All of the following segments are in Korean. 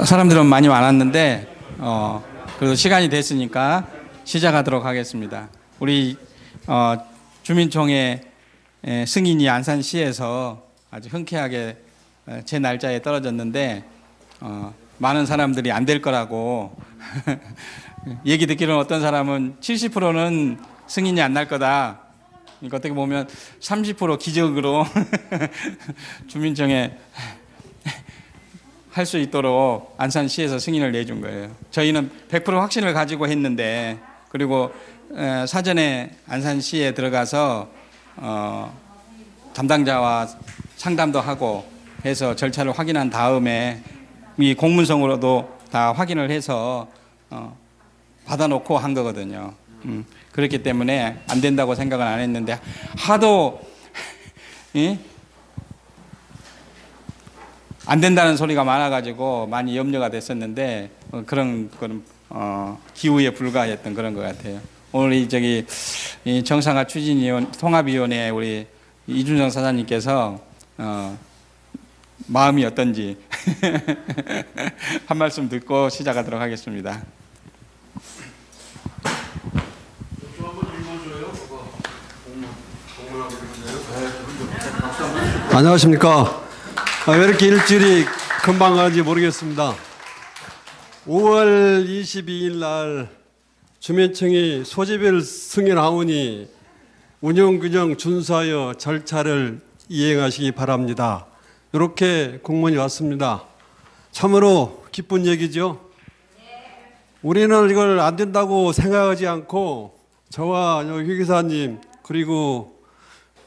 사람들은 많이 많았는데 그래도 시간이 됐으니까 시작하도록 하겠습니다. 우리 주민총회 승인이 안산시에서 아주 흔쾌하게 제 날짜에 떨어졌는데 많은 사람들이 안 될 거라고 얘기 듣기로는 어떤 사람은 70%는 승인이 안 날 거다. 그러니까 어떻게 보면 30% 기적으로 주민총회 할 수 있도록 안산시에서 승인을 내준 거예요. 저희는 100% 확신을 가지고 했는데, 그리고 사전에 안산시에 들어가서 담당자와 상담도 하고 해서 절차를 확인한 다음에 이 공문성으로도 다 확인을 해서 받아놓고 한 거거든요. 그렇기 때문에 안 된다고 생각은 안 했는데 하도 안 된다는 소리가 많아가지고 많이 염려가 됐었는데 그런 기우에 불과했던 그런 것 같아요. 오늘 이 정상화 추진위원 통합위원회 우리 이준정 사장님께서 마음이 어떤지 한 말씀 듣고 시작하도록 하겠습니다. 안녕하십니까. 왜 이렇게 일주일이 금방 가는지 모르겠습니다. 5월 22일 날 주민청이 소집을 승인하오니 운영규정 준수하여 절차를 이행하시기 바랍니다. 이렇게 공문이 왔습니다. 참으로 기쁜 얘기죠. 우리는 이걸 안 된다고 생각하지 않고 저와 휴 기사님 그리고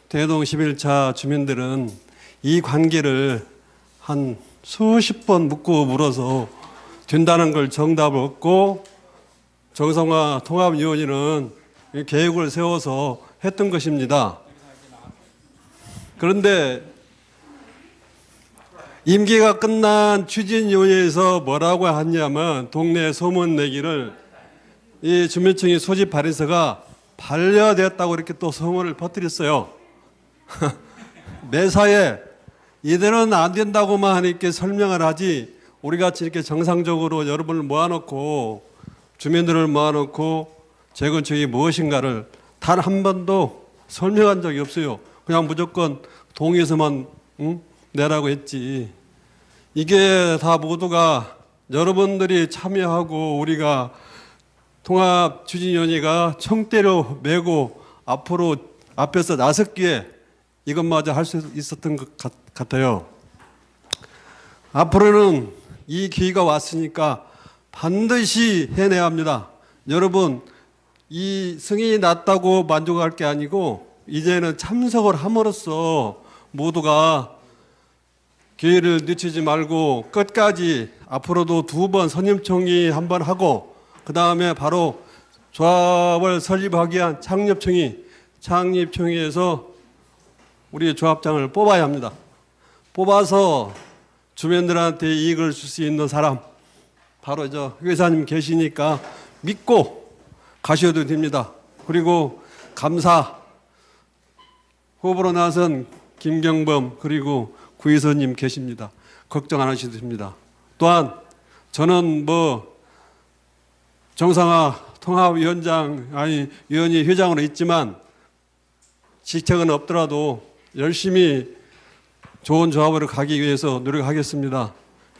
대동 11차 주민들은 이 관계를 한 수십 번 묻고 물어서 된다는 걸 정답을 얻고 정상화 통합위원회는 계획을 세워서 했던 것입니다. 그런데 임기가 끝난 추진위원회에서 뭐라고 했냐면 동네 소문 내기를 이 주민청의 소집 발의서가 반려되었다고 이렇게 또 소문을 퍼뜨렸어요. 매사에 이대로는 안 된다고만 하니까 설명을 하지 우리같이 이렇게 정상적으로 여러분을 모아놓고 주민들을 모아놓고 재건축이 무엇인가를 단 한 번도 설명한 적이 없어요. 그냥 무조건 동의서만 내라고 했지. 이게 다 모두가 여러분들이 참여하고 우리가 통합추진위원회가 총대로 메고 앞으로 앞에서 나섰기에 이것마저 할 수 있었던 것 같아요. 앞으로는 이 기회가 왔으니까 반드시 해내야 합니다. 여러분, 이 승인이 났다고 만족할 게 아니고 이제는 참석을 함으로써 모두가 기회를 늦추지 말고 끝까지 앞으로도 2번 선임총회 한 번 하고 그 다음에 바로 조합을 설립하기 위한 창립총회에서 우리 조합장을 뽑아야 합니다. 뽑아서 주민들한테 이익을 줄 수 있는 사람 바로 회사님 계시니까 믿고 가셔도 됩니다. 그리고 감사 후보로 나선 김경범 그리고 구의서님 계십니다. 걱정 안 하셔도 됩니다. 또한 저는 정상화 통합위원장 위원회 회장으로 있지만 직책은 없더라도 열심히 좋은 조합으로 가기 위해서 노력하겠습니다.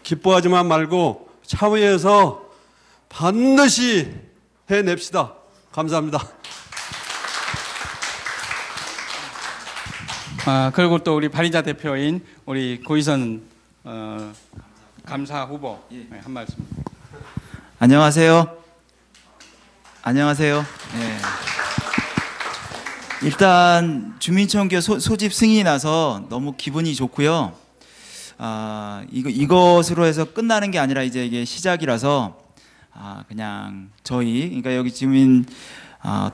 기뻐하지만 말고 참여해서 반드시 해냅시다. 감사합니다. 그리고 또 우리 발의자 대표인 우리 고희선 감사 후보 한 말씀. 안녕하세요. 안녕하세요. 네. 일단 주민청교 소집 승인이 나서 너무 기분이 좋고요. 이것으로 해서 끝나는 게 아니라 이제 이게 시작이라서 그냥 그러니까 여기 주민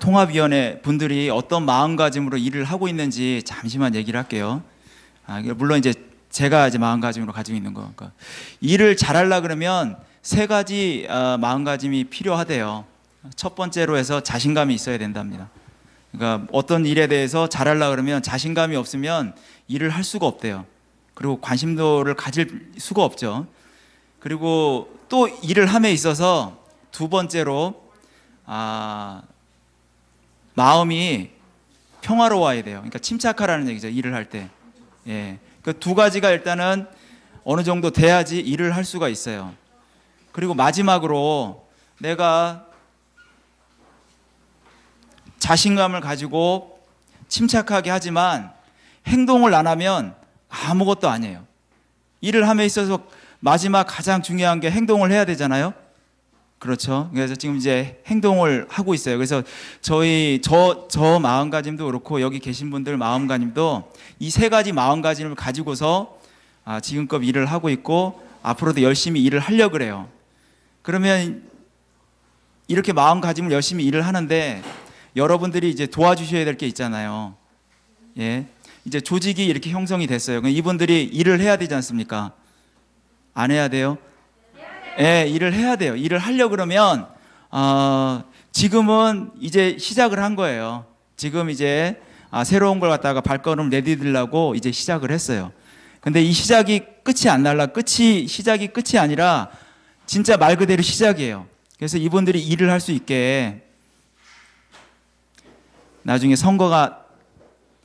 통합위원회 분들이 어떤 마음가짐으로 일을 하고 있는지 잠시만 얘기를 할게요. 물론 이제 제가 마음가짐으로 가지고 있는 거. 그러니까 일을 잘하려 그러면 3가지 마음가짐이 필요하대요. 첫 번째로 해서 자신감이 있어야 된답니다. 그러니까 어떤 일에 대해서 잘하려고 그러면 자신감이 없으면 일을 할 수가 없대요. 그리고 관심도를 가질 수가 없죠. 그리고 또 일을 함에 있어서 두 번째로 마음이 평화로워야 돼요. 그러니까 침착하라는 얘기죠. 일을 할 때. 예. 그 두 가지가 일단은 어느 정도 돼야지 일을 할 수가 있어요. 그리고 마지막으로 내가 자신감을 가지고 침착하게 하지만 행동을 안 하면 아무것도 아니에요. 일을 함에 있어서 마지막 가장 중요한 게 행동을 해야 되잖아요. 그렇죠. 그래서 지금 이제 행동을 하고 있어요. 그래서 저 마음가짐도 그렇고 여기 계신 분들 마음가짐도 이 세 가지 마음가짐을 가지고서 지금껏 일을 하고 있고 앞으로도 열심히 일을 하려고 그래요. 그러면 이렇게 마음가짐을 열심히 일을 하는데 여러분들이 이제 도와주셔야 될 게 있잖아요. 예. 이제 조직이 이렇게 형성이 됐어요. 그럼 이분들이 일을 해야 되지 않습니까? 안 해야 돼요? 예, 일을 해야 돼요. 일을 하려고 그러면 지금은 이제 시작을 한 거예요. 지금 이제 새로운 걸 갖다가 발걸음을 내디디려고 이제 시작을 했어요. 근데 이 시작이 시작이 끝이 아니라 진짜 말 그대로 시작이에요. 그래서 이분들이 일을 할 수 있게 나중에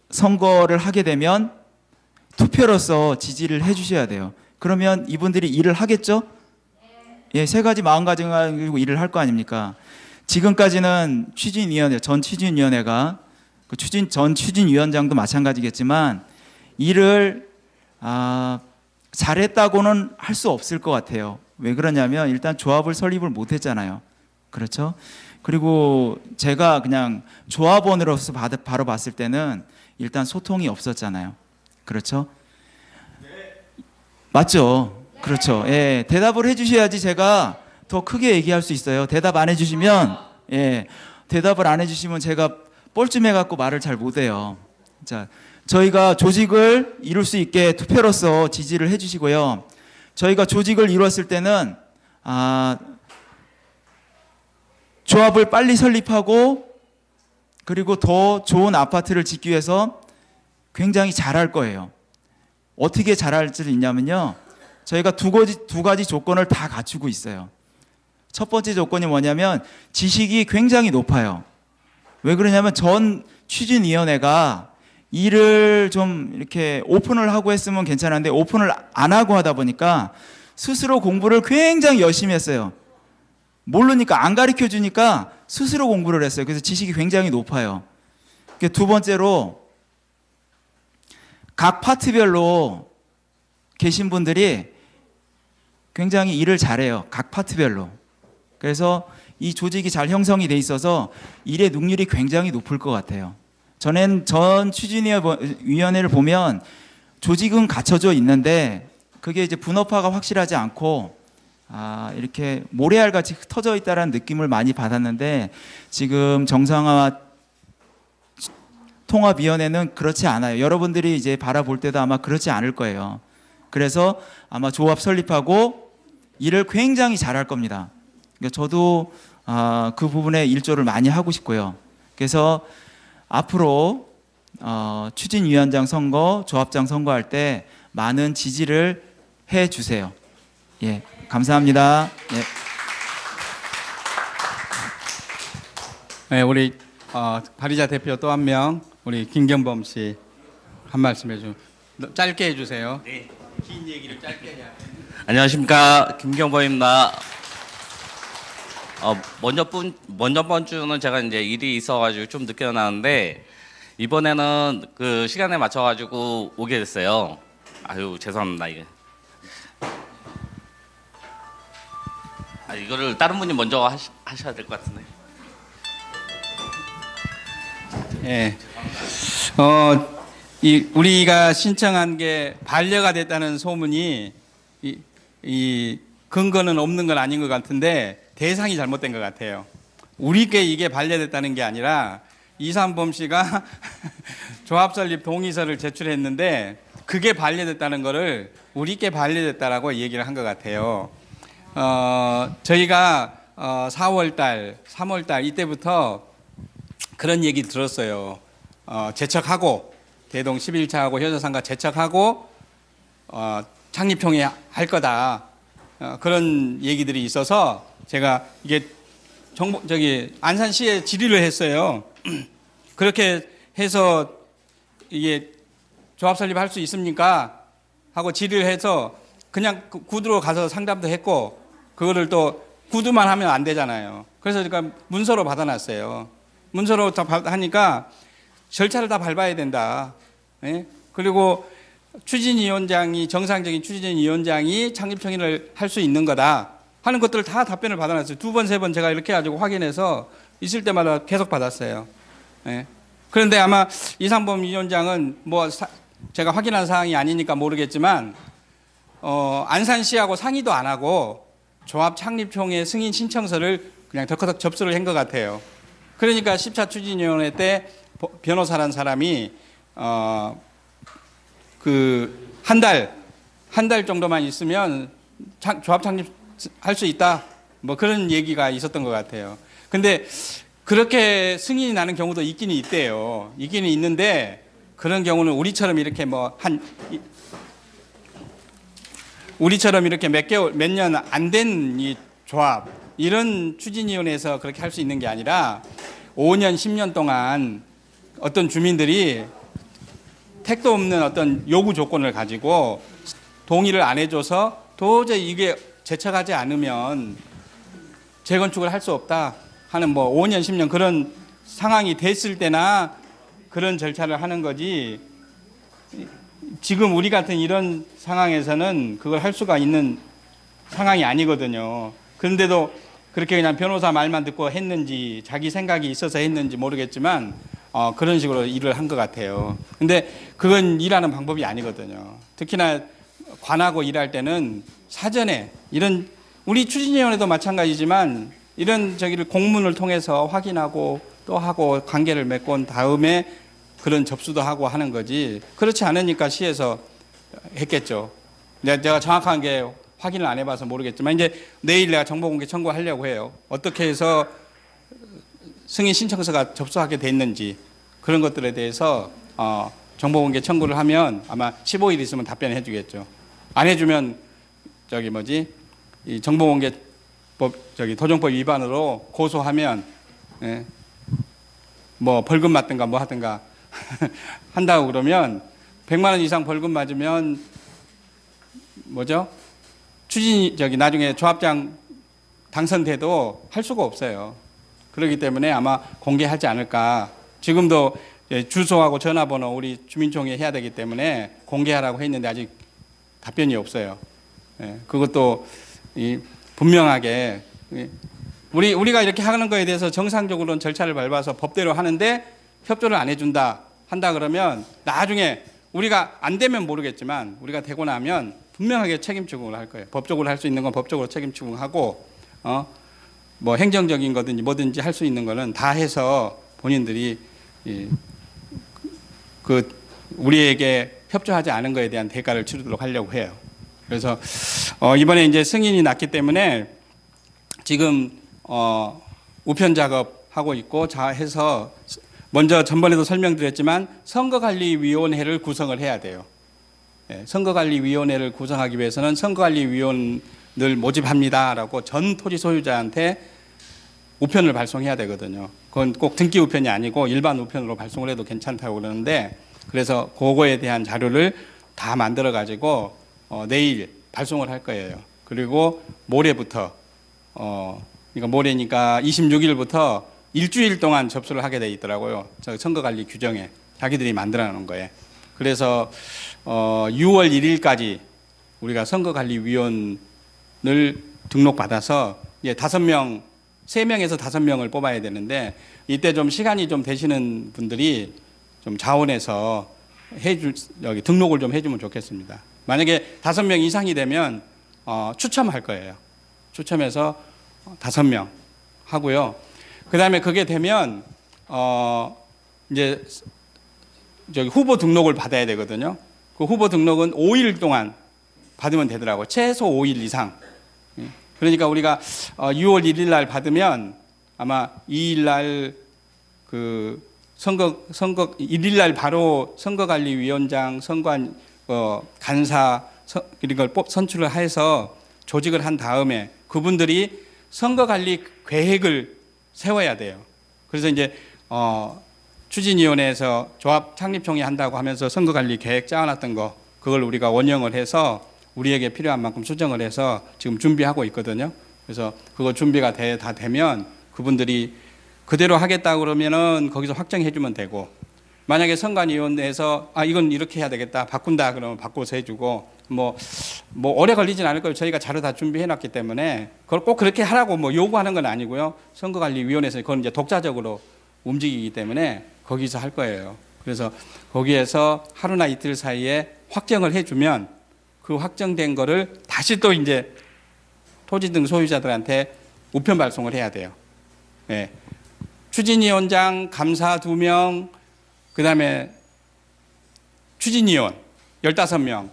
선거를 하게 되면 투표로서 지지를 해 주셔야 돼요. 그러면 이분들이 일을 하겠죠? 예, 세 가지 마음가짐을 가지고 일을 할 거 아닙니까? 지금까지는 전 추진위원회가 전 추진위원장도 마찬가지겠지만 일을 잘했다고는 할 수 없을 것 같아요. 왜 그러냐면 일단 조합을 설립을 못했잖아요. 그렇죠? 그리고 제가 그냥 조합원으로서 바로 봤을 때는 일단 소통이 없었잖아요. 그렇죠? 맞죠? 그렇죠. 예, 대답을 해주셔야지 제가 더 크게 얘기할 수 있어요. 대답 안 해주시면, 대답을 안 해주시면 제가 뻘쭘해갖고 말을 잘 못해요. 자, 저희가 조직을 이룰 수 있게 투표로서 지지를 해주시고요. 저희가 조직을 이뤘을 때는 조합을 빨리 설립하고 그리고 더 좋은 아파트를 짓기 위해서 굉장히 잘할 거예요. 어떻게 잘할 수 있냐면요. 저희가 두 가지 조건을 다 갖추고 있어요. 첫 번째 조건이 뭐냐면 지식이 굉장히 높아요. 왜 그러냐면 전 추진위원회가 일을 좀 이렇게 오픈을 하고 했으면 괜찮은데 오픈을 안 하고 하다 보니까 스스로 공부를 굉장히 열심히 했어요. 모르니까 안 가르쳐 주니까 스스로 공부를 했어요. 그래서 지식이 굉장히 높아요. 두 번째로 각 파트별로 계신 분들이 굉장히 일을 잘해요. 각 파트별로. 그래서 이 조직이 잘 형성이 돼 있어서 일의 능률이 굉장히 높을 것 같아요. 전 추진위원회를 보면 조직은 갖춰져 있는데 그게 이제 분업화가 확실하지 않고 이렇게 모래알같이 흩어져 있다는 느낌을 많이 받았는데 지금 정상화 통합위원회는 그렇지 않아요. 여러분들이 이제 바라볼 때도 아마 그렇지 않을 거예요. 그래서 아마 조합 설립하고 일을 굉장히 잘할 겁니다. 그러니까 저도 그 부분에 일조를 많이 하고 싶고요. 그래서 앞으로 추진위원장 선거, 조합장 선거할 때 많은 지지를 해 주세요. 예, 감사합니다. 예. 네, 우리 발의자 대표 또 한 명, 우리 김경범 씨 한 말씀 해주. 짧게 해주세요. 네. 긴 얘기를 짧게 해야. 안녕하십니까, 김경범입니다. 먼저번 주는 제가 이제 일이 있어가지고 좀 늦게 나왔는데 이번에는 그 시간에 맞춰가지고 오게 됐어요. 아유, 죄송합니다. 이게 이거를 다른 분이 먼저 하셔야 될 것 같은데. 예. 우리가 신청한 게 반려가 됐다는 소문이 이 근거는 없는 건 아닌 것 같은데 대상이 잘못된 것 같아요. 우리께 이게 반려됐다는 게 아니라 이삼범 씨가 조합 설립 동의서를 제출했는데 그게 반려됐다는 거를 우리께 반려됐다라고 얘기를 한 것 같아요. 저희가 4월달, 3월달 이때부터 그런 얘기 들었어요. 제척하고 대동 11차하고 효자상가 제척하고 창립총회 할 거다. 그런 얘기들이 있어서 제가 이게 안산시에 질의를 했어요. 그렇게 해서 이게 조합 설립할 수 있습니까? 하고 질의를 해서 그냥 구두로 가서 상담도 했고 그거를 또 구두만 하면 안 되잖아요. 그래서 제가 문서로 받아놨어요. 문서로 다 하니까 절차를 다 밟아야 된다. 예? 그리고 추진위원장이 정상적인 추진위원장이 창립청의를 할 수 있는 거다 하는 것들을 다 답변을 받아놨어요. 2번, 3번 제가 이렇게 가지고 확인해서 있을 때마다 계속 받았어요. 예. 그런데 아마 이상범 위원장은 제가 확인한 사항이 아니니까 모르겠지만 안산시하고 상의도 안 하고 조합 창립총회 승인 신청서를 그냥 덜커덕 접수를 한 것 같아요. 그러니까 10차 추진위원회 때 변호사란 사람이 한 달 정도만 있으면 조합 창립할 수 있다. 뭐 그런 얘기가 있었던 것 같아요. 근데 그렇게 승인이 나는 경우도 있기는 있대요. 있기는 있는데 그런 경우는 우리처럼 이렇게 우리처럼 이렇게 몇 년 안 된 이 조합 이런 추진위원회에서 그렇게 할 수 있는 게 아니라 5년, 10년 동안 어떤 주민들이 택도 없는 어떤 요구 조건을 가지고 동의를 안 해줘서 도저히 이게 제척하지 않으면 재건축을 할 수 없다 하는 5년, 10년 그런 상황이 됐을 때나 그런 절차를 하는 거지 지금 우리 같은 이런 상황에서는 그걸 할 수가 있는 상황이 아니거든요. 그런데도 그렇게 그냥 변호사 말만 듣고 했는지 자기 생각이 있어서 했는지 모르겠지만 그런 식으로 일을 한 것 같아요. 근데 그건 일하는 방법이 아니거든요. 특히나 관하고 일할 때는 사전에 이런 우리 추진위원회도 마찬가지지만 이런 공문을 통해서 확인하고 또 하고 관계를 맺고 온 다음에 그런 접수도 하고 하는 거지. 그렇지 않으니까 시에서 했겠죠. 내가 정확한 게 확인을 안 해봐서 모르겠지만 이제 내일 내가 정보공개 청구하려고 해요. 어떻게 해서 승인 신청서가 접수하게 됐는지 그런 것들에 대해서 정보공개 청구를 하면 아마 15일 있으면 답변해 주겠죠. 안 해주면 이 정보공개법 도정법 위반으로 고소하면 벌금 맞든가 뭐 하든가 한다고 그러면 100만 원 이상 벌금 맞으면 나중에 조합장 당선돼도 할 수가 없어요. 그렇기 때문에 아마 공개하지 않을까. 지금도 주소하고 전화번호 우리 주민총회 해야 되기 때문에 공개하라고 했는데 아직 답변이 없어요. 그것도 분명하게 우리가 이렇게 하는 거에 대해서 정상적으로는 절차를 밟아서 법대로 하는데 협조를 안 해준다 한다 그러면 나중에 우리가 안 되면 모르겠지만 우리가 되고 나면 분명하게 책임 추궁을 할 거예요. 법적으로 할 수 있는 건 법적으로 책임 추궁하고 행정적인 거든지 뭐든지 할 수 있는 거는 다 해서 본인들이 우리에게 협조하지 않은 거에 대한 대가를 치르도록 하려고 해요. 그래서 이번에 이제 승인이 났기 때문에 지금 우편 작업하고 있고 해서 먼저 전번에도 설명드렸지만 선거관리위원회를 구성을 해야 돼요. 선거관리위원회를 구성하기 위해서는 선거관리위원을 모집합니다라고 전 토지 소유자한테 우편을 발송해야 되거든요. 그건 꼭 등기 우편이 아니고 일반 우편으로 발송을 해도 괜찮다고 그러는데 그래서 그거에 대한 자료를 다 만들어 가지고 내일 발송을 할 거예요. 그리고 모레부터 그러니까 모레니까 26일부터 일주일 동안 접수를 하게 돼 있더라고요. 선거관리 규정에 자기들이 만들어 놓은 거예요. 그래서 6월 1일까지 우리가 선거관리위원을 등록받아서 이제 3명에서 5명을 뽑아야 되는데 이때 좀 시간이 좀 되시는 분들이 좀 자원해서 등록을 좀 해주면 좋겠습니다. 만약에 5명 이상이 되면 추첨할 거예요. 추첨해서 5명 하고요. 그 다음에 그게 되면 이제 후보 등록을 받아야 되거든요. 그 후보 등록은 5일 동안 받으면 되더라고요. 최소 5일 이상. 그러니까 우리가 6월 1일 날 받으면 아마 2일 날 선거 1일 날 바로 선거관리위원장, 간사 이런 걸 선출을 해서 조직을 한 다음에 그분들이 선거관리 계획을 세워야 돼요. 그래서 이제 추진위원회에서 조합 창립총회 한다고 하면서 선거관리 계획 짜놨던 거 그걸 우리가 원형을 해서 우리에게 필요한 만큼 수정을 해서 지금 준비하고 있거든요. 그래서 그거 준비가 다 되면 그분들이 그대로 하겠다 그러면은 거기서 확정해 주면 되고, 만약에 선관위원회에서 이건 이렇게 해야 되겠다 바꾼다 그러면 바꿔서 해주고, 뭐 오래 걸리진 않을 거예요. 저희가 자료 다 준비해 놨기 때문에 그걸 꼭 그렇게 하라고 뭐 요구하는 건 아니고요. 선거관리위원회에서 그건 이제 독자적으로 움직이기 때문에 거기서 할 거예요. 그래서 거기에서 하루나 이틀 사이에 확정을 해주면 그 확정된 거를 다시 또 이제 토지 등 소유자들한테 우편 발송을 해야 돼요. 예. 추진위원장, 감사 2명, 그 다음에 추진위원 15명.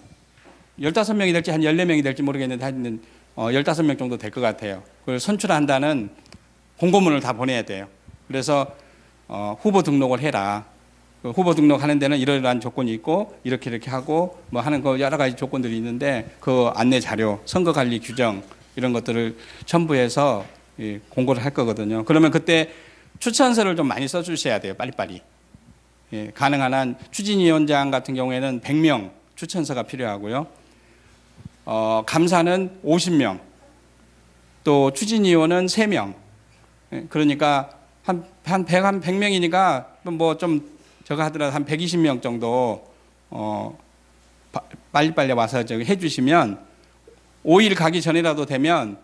15명이 될지 한 14명이 될지 모르겠는데 하여튼 15명 정도 될 것 같아요. 그걸 선출한다는 공고문을 다 보내야 돼요. 그래서 후보 등록을 해라. 그 후보 등록하는 데는 이러한 조건이 있고 이렇게 하고 뭐 하는 거 여러 가지 조건들이 있는데 그 안내 자료, 선거관리 규정 이런 것들을 첨부해서 공고를 할 거거든요. 그러면 그때 추천서를 좀 많이 써주셔야 돼요. 빨리빨리. 예, 가능한 한 추진위원장 같은 경우에는 100명 추천서가 필요하고요. 감사는 50명, 또 추진위원은 3명. 예, 그러니까 한 100명이니까 뭐 좀 저거 하더라도 한 120명 정도 빨리빨리 와서 저기 해주시면 5일 가기 전이라도 되면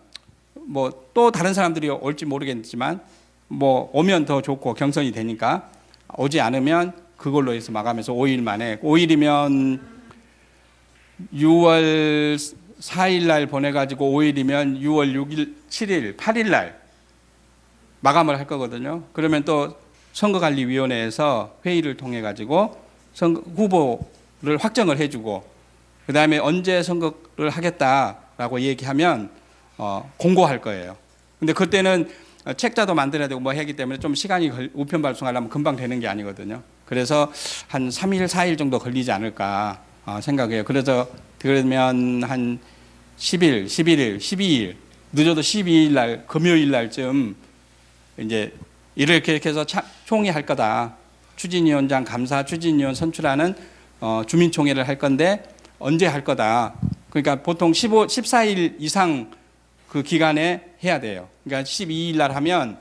뭐 또 다른 사람들이 올지 모르겠지만 뭐 오면 더 좋고 경선이 되니까, 오지 않으면 그걸로 해서 마감해서 5일 만에, 5일이면 6월 4일 날 보내가지고 5일이면 6월 6일, 7일, 8일 날 마감을 할 거거든요. 그러면 또 선거관리위원회에서 회의를 통해 가지고 후보를 확정을 해주고, 그 다음에 언제 선거를 하겠다라고 얘기하면 공고할 거예요. 근데 그때는 책자도 만들어야 되고 뭐 하기 때문에 좀 시간이 우편 발송하려면 금방 되는 게 아니거든요. 그래서 한 3일, 4일 정도 걸리지 않을까 생각해요. 그래서 그러면 한 10일, 11일, 12일, 늦어도 12일 날, 금요일 날쯤 이제 이렇게 해서 총회 할 거다. 추진위원장, 감사, 추진위원 선출하는 주민총회를 할 건데 언제 할 거다. 그러니까 보통 14일 이상 그 기간에 해야 돼요. 그러니까 12일 날 하면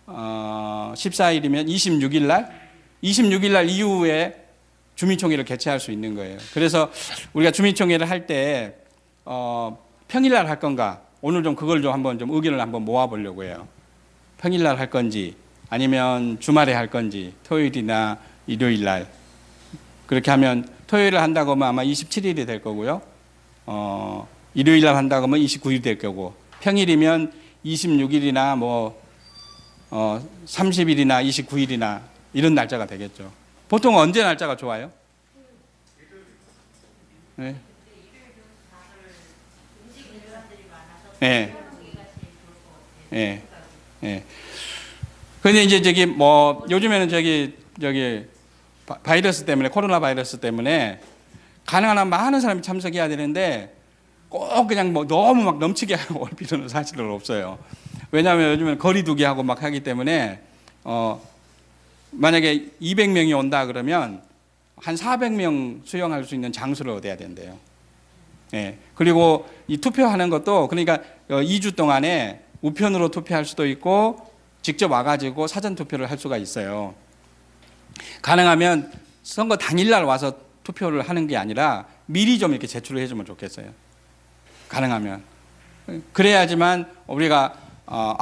14일이면 26일 날 이후에 주민총회를 개최할 수 있는 거예요. 그래서 우리가 주민총회를 할 때 평일 날 할 건가, 오늘 좀 그걸 좀 한번 좀 의견을 한번 모아보려고 해요. 평일 날 할 건지 아니면 주말에 할 건지, 토요일이나 일요일 날. 그렇게 하면 토요일을 한다고 하면 아마 27일이 될 거고요. 일요일 날 한다고 하면 29일 될 거고, 평일이면 26일이나 뭐 30일이나 29일이나 이런 날짜가 되겠죠. 보통 언제 날짜가 좋아요? 네. 네. 네. 네. 근데 이제 저기 뭐 요즘에는 저기 바이러스 때문에, 코로나 바이러스 때문에 가능한 한 많은 사람이 참석해야 되는데 꼭 그냥 뭐 너무 막 넘치게 하고 올 필요는 사실은 없어요. 왜냐하면 요즘은 거리 두기 하고 막 하기 때문에 만약에 200명이 온다 그러면 한 400명 수용할 수 있는 장소를 얻어야 된대요. 예. 그리고 이 투표하는 것도 그러니까 2주 동안에 우편으로 투표할 수도 있고 직접 와가지고 사전 투표를 할 수가 있어요. 가능하면 선거 당일날 와서 투표를 하는 게 아니라 미리 좀 이렇게 제출을 해주면 좋겠어요. 가능하면. 그래야지만 우리가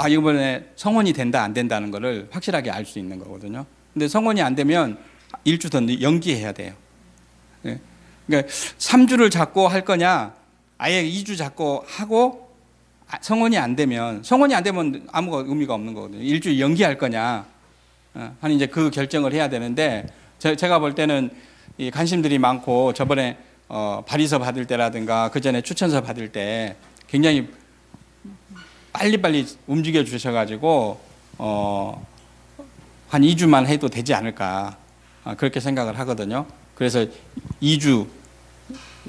이번에 성원이 된다 안 된다는 거를 확실하게 알 수 있는 거거든요. 근데 성원이 안 되면 1주 더 연기해야 돼요. 그러니까 3주를 잡고 할 거냐, 아예 2주 잡고 하고 성원이 안 되면 아무 의미가 없는 거거든요. 1주 연기할 거냐 하는 이제 그 결정을 해야 되는데, 제가 볼 때는 이 관심들이 많고 저번에 발의서 받을 때라든가 그 전에 추천서 받을 때 굉장히 빨리빨리 움직여 주셔가지고 한 2주만 해도 되지 않을까 그렇게 생각을 하거든요. 그래서 2주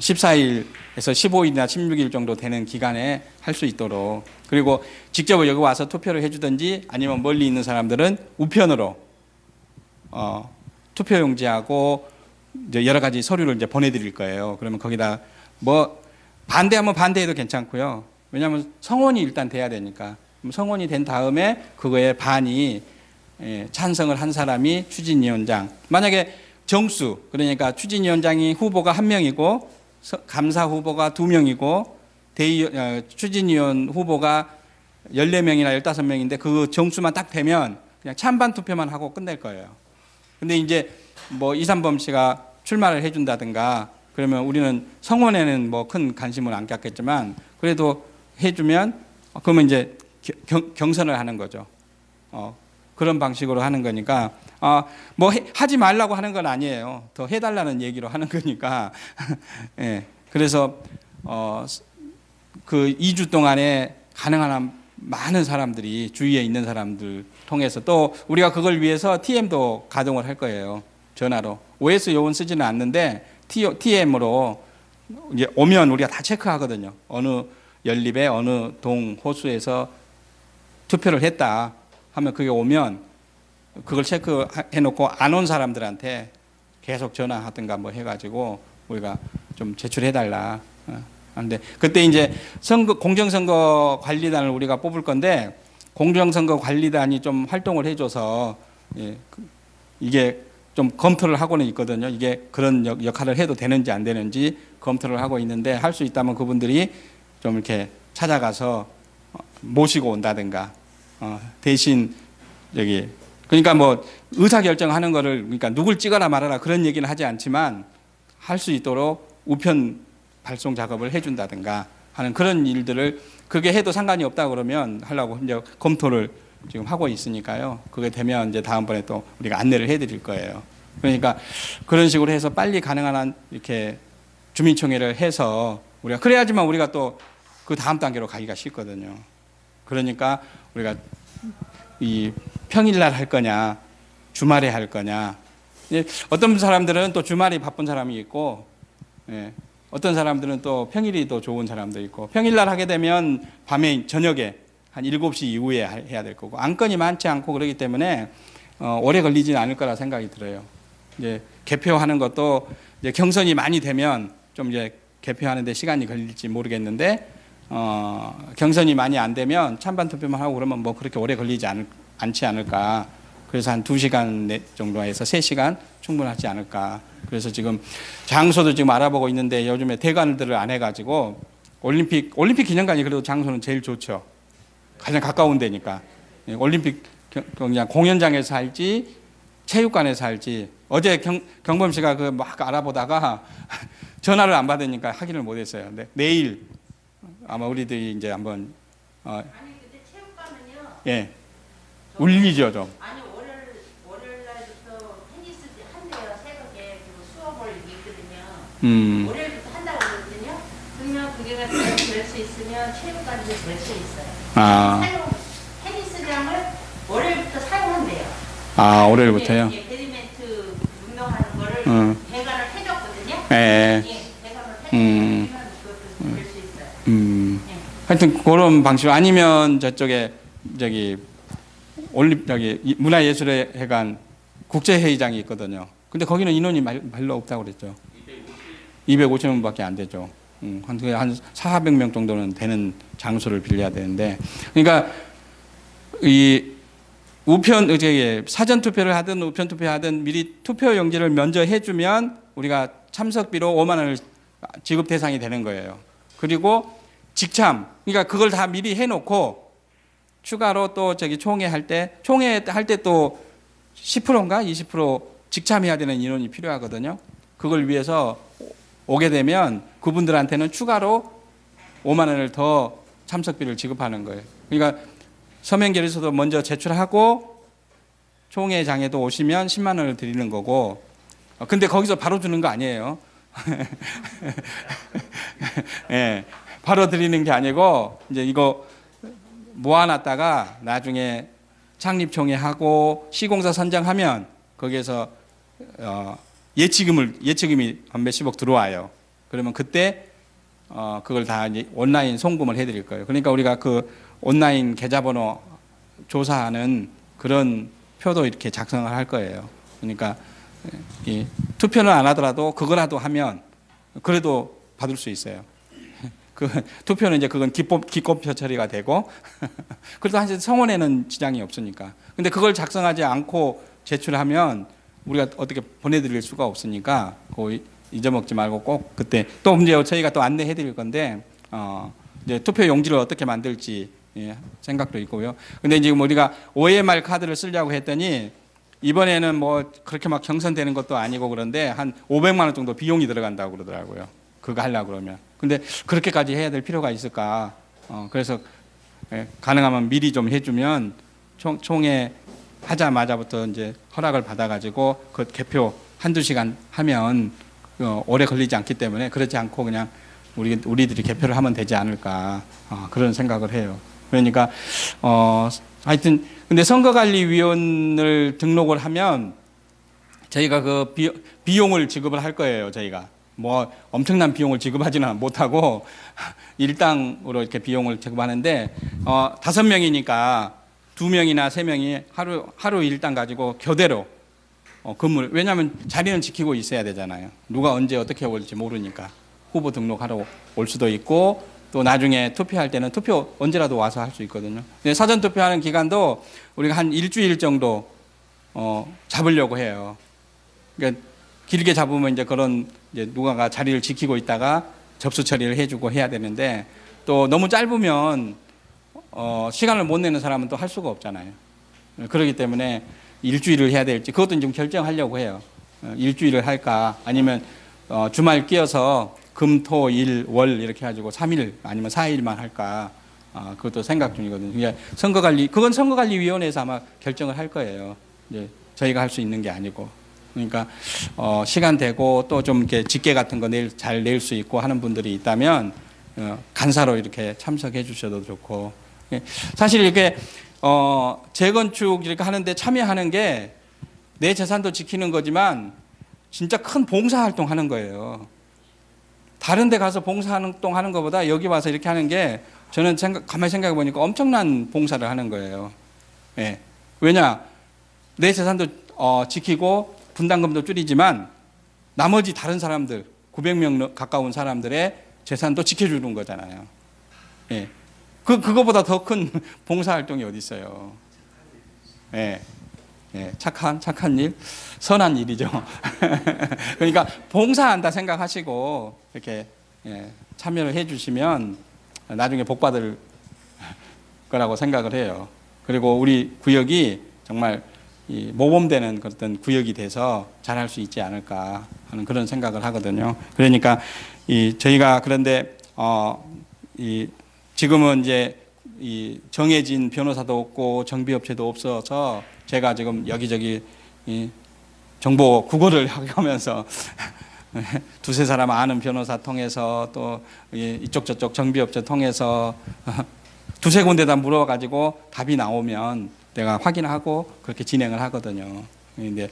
14일에서 15일이나 16일 정도 되는 기간에 할 수 있도록, 그리고 직접 여기 와서 투표를 해주든지 아니면 멀리 있는 사람들은 우편으로 투표용지하고 이제 여러 가지 서류를 이제 보내드릴 거예요. 그러면 거기다 뭐 반대하면 반대해도 괜찮고요. 왜냐하면 성원이 일단 돼야 되니까. 성원이 된 다음에 그거에 반이 찬성을 한 사람이 추진위원장. 만약에 정수, 그러니까 추진위원장이 후보가 1명이고 감사 후보가 2명이고 추진위원 후보가 14명이나 15명인데 그 정수만 딱 되면 그냥 찬반 투표만 하고 끝낼 거예요. 근데 이제 뭐 이삼범 씨가 출마를 해준다든가 그러면 우리는 성원에는 뭐 큰 관심을 안 갖겠지만 그래도 해주면 그러면 이제 경선을 하는 거죠. 그런 방식으로 하는 거니까 뭐 하지 말라고 하는 건 아니에요. 더 해달라는 얘기로 하는 거니까. 예. 그래서 그 2주 동안에 가능한 한 많은 사람들이 주위에 있는 사람들 통해서 또 우리가 그걸 위해서 TM도 가동을 할 거예요. 전화로. OS 요원 쓰지는 않는데 TM으로 이제 오면 우리가 다 체크하거든요. 어느 연립에 어느 동 호수에서 투표를 했다 하면 그게 오면 그걸 체크해 놓고 안 온 사람들한테 계속 전화하든가 뭐 해가지고 우리가 좀 제출해달라 하는데 그때 이제 공정선거 관리단을 우리가 뽑을 건데 공정선거 관리단이 좀 활동을 해줘서 이게 좀 검토를 하고는 있거든요. 이게 그런 역할을 해도 되는지 안 되는지 검토를 하고 있는데 할 수 있다면 그분들이 좀 이렇게 찾아가서 모시고 온다든가 대신 여기 그러니까 뭐 의사 결정하는 거를 그러니까 누굴 찍어라 말아라 그런 얘기는 하지 않지만 할 수 있도록 우편 발송 작업을 해준다든가 하는 그런 일들을 그게 해도 상관이 없다 그러면 하려고 이제 검토를 지금 하고 있으니까요. 그게 되면 이제 다음번에 또 우리가 안내를 해드릴 거예요. 그러니까 그런 식으로 해서 빨리 가능한 한 이렇게 주민총회를 해서 우리가 그래야지만 우리가 또 그 다음 단계로 가기가 쉽거든요. 그러니까 우리가 이 평일날 할 거냐, 주말에 할 거냐. 어떤 사람들은 또 주말이 바쁜 사람이 있고, 어떤 사람들은 또 평일이 더 좋은 사람도 있고, 평일날 하게 되면 밤에 저녁에 한 7시 이후에 해야 될 거고, 안건이 많지 않고 그러기 때문에 오래 걸리지는 않을 거라 생각이 들어요. 이제 개표하는 것도 이제 경선이 많이 되면 좀 이제 개표하는데 시간이 걸릴지 모르겠는데, 경선이 많이 안 되면 찬반 투표만 하고 그러면 뭐 그렇게 오래 걸리지 않지 않을까. 그래서 한 2시간 정도에서 3시간 충분하지 않을까. 그래서 지금 장소도 지금 알아보고 있는데 요즘에 대관들을 안 해가지고 올림픽 기념관이 그래도 장소는 제일 좋죠. 가장 가까운 데니까. 올림픽 그냥 공연장에서 할지 체육관에서 할지 어제 경범 씨가 그 막 알아보다가 전화를 안 받으니까 확인을 못했어요. 근데 내일 아마 우리들이 이제 한번 아니 근데 체육관은요. 예 울리죠 좀. 아니 월요일 날부터 테니스 한대요 새벽에 그리고 수업을 있거든요. 월요일부터 한다고 그러거든요. 그러면 그게 될 수 있으면 체육관에서 될 수 있어요. 테니스장을 월요일부터 사용한대요. 월요일부터요? 예, 배드민턴 운동하는 거를 대관을 해줬거든요. 예. 대관을 해주면 그것도 될 수 있어요. 하여튼 그런 방식 아니면 저쪽에 저기 문화예술의 회관 국제회의장이 있거든요. 근데 거기는 인원이 별로 없다고 그랬죠. 250명밖에 안 되죠. 한 400명 정도는 되는 장소를 빌려야 되는데, 그러니까 이 사전 투표를 하든 우편 투표하든 미리 투표 용지를 먼저 해주면 우리가 참석비로 5만 원을 지급 대상이 되는 거예요. 그리고 직참, 그러니까 그걸 다 미리 해놓고 추가로 또 총회 할 때 또 10%인가 20% 직참해야 되는 인원이 필요하거든요. 그걸 위해서 오게 되면 그분들한테는 추가로 5만 원을 더 참석비를 지급하는 거예요. 그러니까 서명결의서도 먼저 제출하고 총회장에도 오시면 10만 원을 드리는 거고, 근데 거기서 바로 주는 거 아니에요. 예, 바로 드리는 게 아니고 이제 이거 모아놨다가 나중에 창립총회하고 시공사 선정하면 거기에서 예치금이 한 몇십억 들어와요. 그러면 그때 그걸 다 이제 온라인 송금을 해드릴 거예요. 그러니까 우리가 그 온라인 계좌번호 조사하는 그런 표도 이렇게 작성을 할 거예요. 그러니까 이 투표는 안 하더라도 그거라도 하면 그래도 받을 수 있어요. 그 투표는 이제 그건 기권표 처리가 되고 그래도 사실 성원에는 지장이 없으니까. 근데 그걸 작성하지 않고 제출하면 우리가 어떻게 보내드릴 수가 없으니까 그거 잊어먹지 말고 꼭 그때 또 이제 저희가 또 안내해 드릴 건데 이제 투표 용지를 어떻게 만들지 생각도 있고요. 근데 지금 우리가 OMR 카드를 쓰려고 했더니 이번에는 뭐 그렇게 막 경선되는 것도 아니고 그런데 한 500만 원 정도 비용이 들어간다고 그러더라고요. 그거 하려고 그러면. 근데 그렇게까지 해야 될 필요가 있을까? 그래서 가능하면 미리 좀 해주면 총회 하자마자부터 이제 허락을 받아가지고 그 개표 한두 시간 하면 오래 걸리지 않기 때문에 그렇지 않고 그냥 우리들이 개표를 하면 되지 않을까 그런 생각을 해요. 그러니까 하여튼 근데 선거관리위원을 등록을 하면 저희가 그 비용을 지급을 할 거예요. 저희가 뭐 엄청난 비용을 지급하지는 못하고 일당으로 이렇게 비용을 지급하는데 5명이니까 2명이나 3명이 하루 일당 가지고 교대로 근무를, 왜냐하면 자리는 지키고 있어야 되잖아요. 누가 언제 어떻게 올지 모르니까 후보 등록하러 올 수도 있고 또 나중에 투표할 때는 투표 언제라도 와서 할 수 있거든요. 사전 투표하는 기간도 우리가 한 일주일 정도 잡으려고 해요. 그러니까 길게 잡으면 이제 그런 이제 누가가 자리를 지키고 있다가 접수 처리를 해주고 해야 되는데 또 너무 짧으면 시간을 못 내는 사람은 또 할 수가 없잖아요. 그렇기 때문에 일주일을 해야 될지 그것도 좀 결정하려고 해요. 일주일을 할까 아니면 주말 끼어서 금, 토, 일, 월 이렇게 해가지고 3일 아니면 4일만 할까 그것도 생각 중이거든요. 그건 선거관리위원회에서 아마 결정을 할 거예요. 이제 저희가 할 수 있는 게 아니고. 그러니까 시간 되고 또 좀 이렇게 직계 같은 거 잘 낼 수 있고 하는 분들이 있다면 간사로 이렇게 참석해 주셔도 좋고. 사실 이렇게 재건축 이렇게 하는데 참여하는 게 내 재산도 지키는 거지만 진짜 큰 봉사 활동 하는 거예요. 다른 데 가서 봉사 활동 하는 것보다 여기 와서 이렇게 하는 게 저는 가만히 생각해 보니까 엄청난 봉사를 하는 거예요. 예. 왜냐? 내 재산도 지키고 분담금도 줄이지만 나머지 다른 사람들 900명 가까운 사람들의 재산도 지켜주는 거잖아요. 예. 그거보다 더 큰 봉사 활동이 어디 있어요? 예. 예. 착한 일, 선한 일이죠. 그러니까 봉사한다 생각하시고 이렇게 참여를 해주시면 나중에 복 받을 거라고 생각을 해요. 그리고 우리 구역이 정말 모범되는 어떤 구역이 돼서 잘할 수 있지 않을까 하는 그런 생각을 하거든요. 그러니까 저희가 그런데 지금은 이제 정해진 변호사도 없고 정비업체도 없어서 제가 지금 여기저기 정보 구걸을 하면서 두세 사람 아는 변호사 통해서 또 이쪽 저쪽 정비업체 통해서 두세 군데다 물어가지고 답이 나오면 내가 확인하고 그렇게 진행을 하거든요. 근데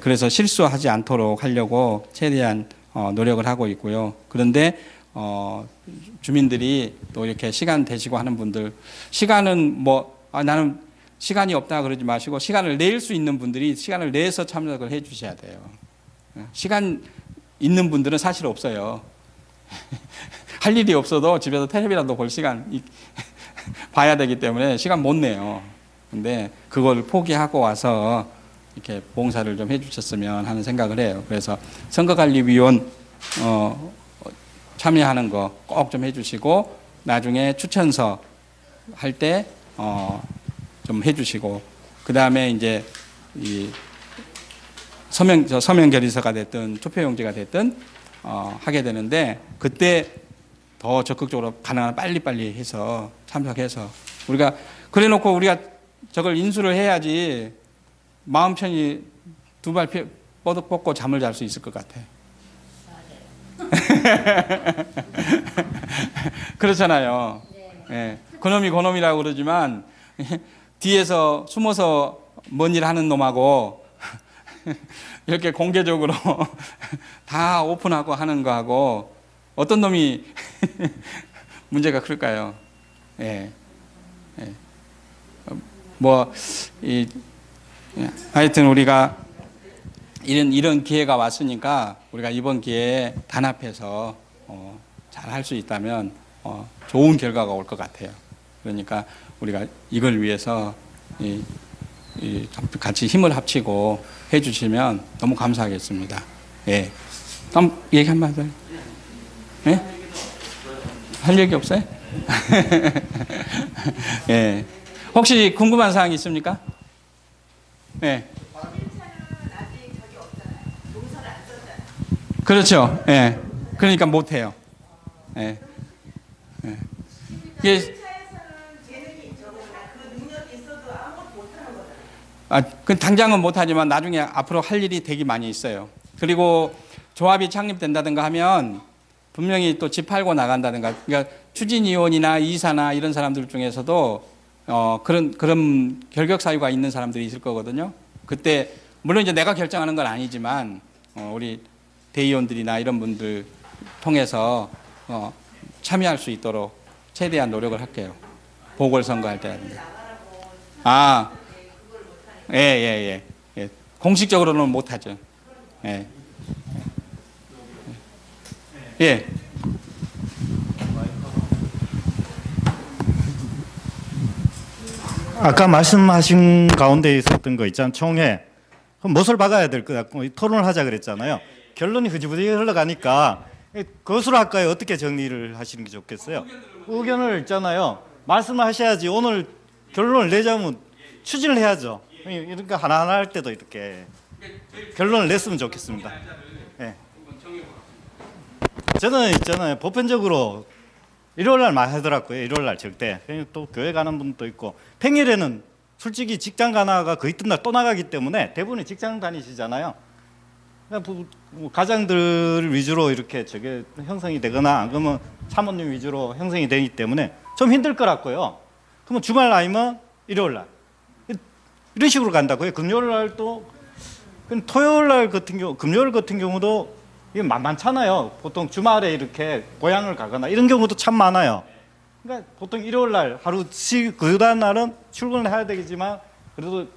그래서 실수하지 않도록 하려고 최대한 노력을 하고 있고요. 그런데 주민들이 또 이렇게 시간 되시고 하는 분들, 시간은 나는 시간이 없다 그러지 마시고 시간을 낼 수 있는 분들이 시간을 내서 참석을 해 주셔야 돼요. 시간 있는 분들은 사실 없어요. 할 일이 없어도 집에서 텔레비라도 볼 시간 봐야 되기 때문에 시간 못 내요. 근데 그걸 포기하고 와서 이렇게 봉사를 좀 해주셨으면 하는 생각을 해요. 그래서 선거관리위원 참여하는 거 꼭 좀 해주시고 나중에 추천서 할 때 좀 해주시고 그 다음에 이제 이 서명 결의서가 됐든 투표용지가 됐든 하게 되는데 그때 더 적극적으로 가능한 빨리빨리 해서 참석해서 우리가 그래놓고 우리가 저걸 인수를 해야지 마음 편히 두 발 뻗어 뻗고 잠을 잘 수 있을 것 같아. 그렇잖아요. 예. 그놈이라고 그러지만 뒤에서 숨어서 뭔 일 하는 놈하고 이렇게 공개적으로 다 오픈하고 하는 거하고 어떤 놈이 문제가 클까요? 예. 예. 뭐, 하여튼 우리가 이런 기회가 왔으니까 우리가 이번 기회에 단합해서 잘 할 수 있다면 좋은 결과가 올 것 같아요. 그러니까 우리가 이걸 위해서 같이 힘을 합치고 해주시면 너무 감사하겠습니다. 예. 다음 얘기 한번 더. 예? 할 얘기 없어요? 예. 혹시 궁금한 사항 있습니까? 예. 그렇죠. 예. 그러니까 못 해요. 예. 예. 이게 그 당장은 못하지만 나중에 앞으로 할 일이 되게 많이 있어요. 그리고 조합이 창립된다든가 하면 분명히 또 집 팔고 나간다든가, 그러니까 추진위원이나 이사나 이런 사람들 중에서도 그런 결격 사유가 있는 사람들이 있을 거거든요. 그때 물론 이제 내가 결정하는 건 아니지만 우리 대의원들이나 이런 분들 통해서 참여할 수 있도록 최대한 노력을 할게요. 보궐선거할 때라든가. 아, 예. 공식적으로는 못하죠. 예. 예. 아까 말씀하신 가운데 있었던 거 있잖아요. 총회. 그럼 못을 박아야 될 것 같고 토론을 하자 그랬잖아요. 결론이 흐지부지 흘러가니까 그것으로 할까요? 어떻게 정리를 하시는 게 좋겠어요? 의견을 있잖아요. 말씀을 하셔야지. 오늘 결론을 내자면 추진을 해야죠. 그러니까 하나하나 할 때도 이렇게 결론을 냈으면 좋겠습니다. 네. 저는 있잖아요. 보편적으로 일요일 날 많이 하더라고요. 일요일 날 절대. 또 교회 가는 분도 있고 평일에는 솔직히 직장 가나가 그 이튿날 또 나가기 때문에 대부분이 직장 다니시잖아요. 가장들 위주로 이렇게 저게 형성이 되거나 안 그러면 사모님 위주로 형성이 되기 때문에 좀 힘들 것 같고요. 그러면 주말 아니면 일요일 날 이런 식으로 간다고요. 금요일 날도 토요일 날 같은 경우 금요일 같은 경우도 이게 만만찮아요. 보통 주말에 이렇게 고향을 가거나 이런 경우도 참 많아요. 그러니까 보통 일요일 날 하루 그 다음 날은 출근을 해야 되겠지만 그래도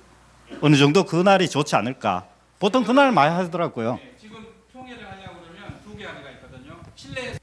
어느 정도 그 날이 좋지 않을까. 보통 그날 많이 하더라고요. 지금 총회를 하려고 그러면 두 가지가 있거든요. 실내에서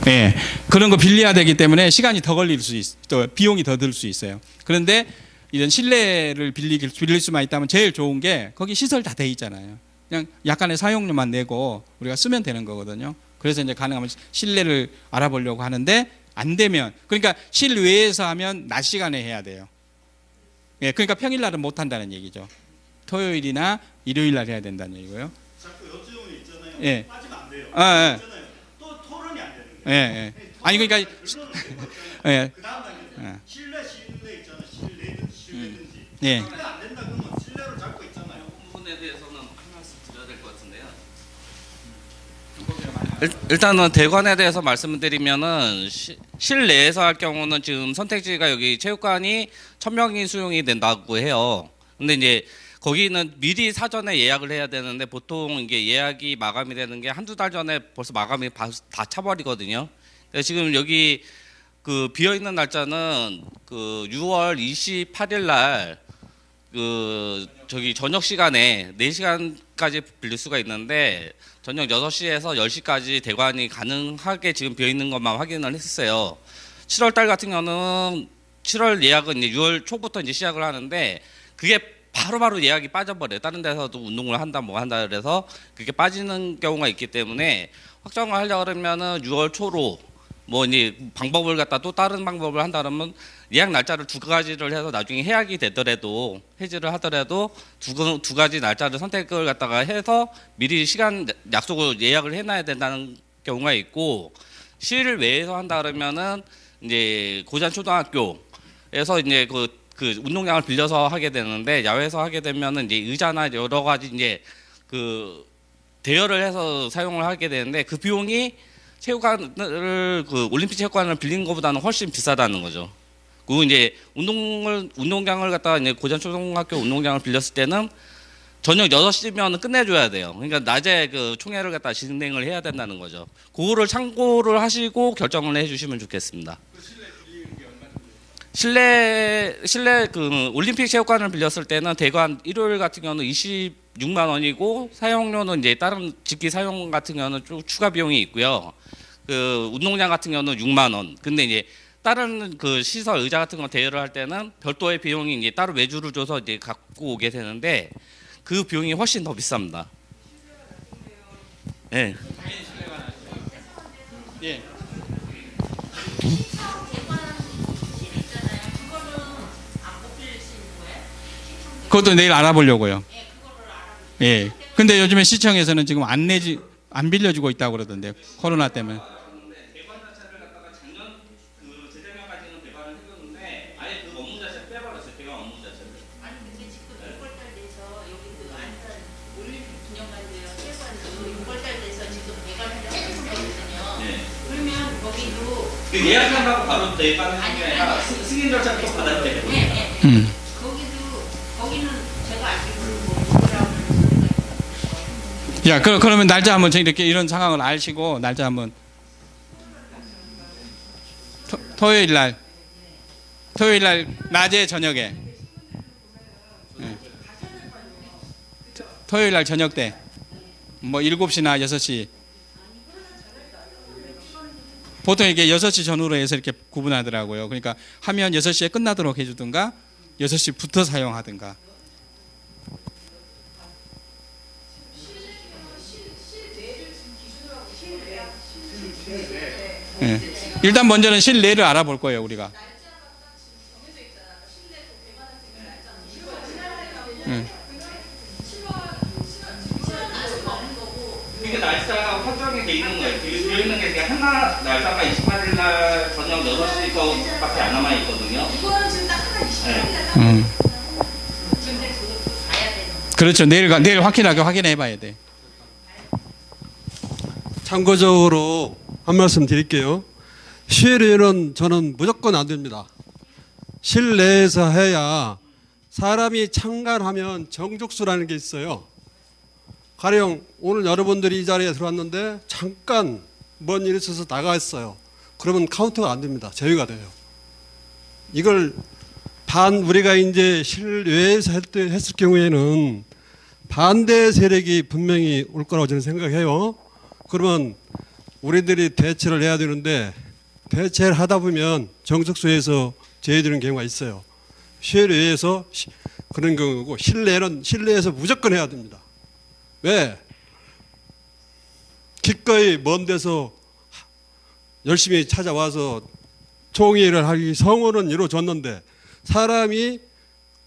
예, 그런 거 빌려야 되기 때문에 시간이 더 걸릴 수 또 비용이 더 들 수 있어요. 그런데 이런 실내를 빌릴 수만 있다면 제일 좋은 게 거기 시설 다 돼 있잖아요. 그냥 약간의 사용료만 내고 우리가 쓰면 되는 거거든요. 그래서 이제 가능하면 실내를 알아보려고 하는데 안 되면 그러니까 실외에서 하면 낮 시간에 해야 돼요. 예, 그러니까 평일날은 못 한다는 얘기죠. 토요일이나 일요일 날 해야 된다는 얘기고요. 자꾸 여쭤보면 있잖아요. 예. 빠지면 안 돼요. 아, 예. 또 토론이 안 되는 예, 예. 아니 그러니까 예. 그 다음 단계 실내 있잖아요. 실내든지. 예. 실내 안 된다 그러면 실내로 잡고 있잖아요. 그 부분에 대해서는 한 말씀 드려야 될 것 같은데요. 일단은 대관에 대해서 말씀을 드리면은 실내에서 할 경우는 지금 선택지가 여기 체육관이 1,000명이 수용이 된다고 해요. 근데 이제 거기는 미리 사전에 예약을 해야 되는데 보통 이게 예약이 마감이 되는 게 한두 달 전에 벌써 마감이 다 차버리거든요. 그래서 지금 여기 그 비어 있는 날짜는 그 6월 28일 날 그 저기 저녁 시간에 4시간까지 빌릴 수가 있는데 저녁 6시에서 10시까지 대관이 가능하게 지금 비어 있는 것만 확인을 했어요. 7월 달 같은 경우는 7월 예약은 이제 6월 초부터 이제 시작을 하는데 그게 바로바로 예약이 빠져버려요. 다른 데서도 운동을 한다 뭐 한다 그래서 그게 빠지는 경우가 있기 때문에 확정을 하려고 그러면은 6월 초로 뭐 이제 방법을 갖다 또 다른 방법을 한다 그러면 예약 날짜를 두 가지를 해서 나중에 해약이 되더라도 해지를 하더라도 두 가지 날짜를 선택을 갖다가 해서 미리 시간 약속을 예약을 해놔야 된다는 경우가 있고 실외에서 한다 그러면은 이제 고잔 초등학교에서 이제 그 운동장을 빌려서 하게 되는데 야외에서 하게 되면은 이제 의자나 여러 가지 이제 그 대여를 해서 사용을 하게 되는데 그 비용이 체육관을 그 올림픽 체육관을 빌리는 것보다는 훨씬 비싸다는 거죠. 그리고 이제 운동장을 갖다가 이제 고전초등학교 운동장을 빌렸을 때는 저녁 6시면 끝내줘야 돼요. 그러니까 낮에 그 총회를 갖다 진행을 해야 된다는 거죠. 그거를 참고를 하시고 결정을 해주시면 좋겠습니다. 실내 그 올림픽 체육관을 빌렸을 때는 대관 일요일 같은 경우는 26만 원이고 사용료는 이제 다른 직기 사용 같은 경우는 좀 추가 비용이 있고요. 그 운동장 같은 경우는 6만 원. 근데 이제 다른 그 시설 의자 같은 거 대여를 할 때는 별도의 비용이 이제 따로 외주를 줘서 이제 갖고 오게 되는데 그 비용이 훨씬 더 비쌉니다. 예. 예. 그것도 내일 알아보려고요. 예. 근데 요즘에 시청에서는 지금 안 빌려주고 있다고 그러던데 코로나 때문에. 아니 근데 지금 6월달 돼서 여기 그 안산 올림픽 기념관이요 체육관도 6월달 돼서 지금 개관을 하고 있거든요. 그러면 거기도 그 예약한다고 바로 대입하는 게 아니라 승인 절차를 또 받아야 돼요. 거기는 제가 알기로는 뭐라고 야, 그러면 날짜 한번 이렇게 이런 상황을 아시고 날짜 한번 토요일 날 낮에 저녁에 예. 토요일 날 저녁 때 뭐 7시나 6시 보통 이게 6시 전후로 해서 이렇게 구분하더라고요. 그러니까 하면 6시에 끝나도록 해주든가 6시부터 사용하든가. 예. 일단 먼저는 실내를 알아볼 거예요, 우리가. 예. 이게 날짜가 설정이 돼 있는 거예요. 되어 있는 게 그냥 하나 날짜가 28일 날 저녁 6시 거밖에 안 남아 있거든요. 이거는 지금 딱 하나 28일날 근데 그것도 가야 되는 그렇죠. 내일 확실하게 확인해 봐야 돼. 참고적으로 한 말씀 드릴게요. 실외는 저는 무조건 안 됩니다. 실내에서 해야 사람이 참관하면 정족수라는 게 있어요. 가령 오늘 여러분들이 이 자리에 들어왔는데 잠깐 뭔 일이 있어서 나갔어요. 그러면 카운트가 안 됩니다. 제외가 돼요. 이걸 우리가 이제 실외에서 했을 경우에는 반대 세력이 분명히 올 거라고 저는 생각해요. 그러면 우리들이 대처를 해야 되는데 대처를 하다 보면 정석수에서 제외되는 경우가 있어요. 실외에서 그런 경우고 실내에서 무조건 해야 됩니다. 왜? 기꺼이 먼 데서 열심히 찾아와서 총회를 하기 성원은 이루어졌는데 사람이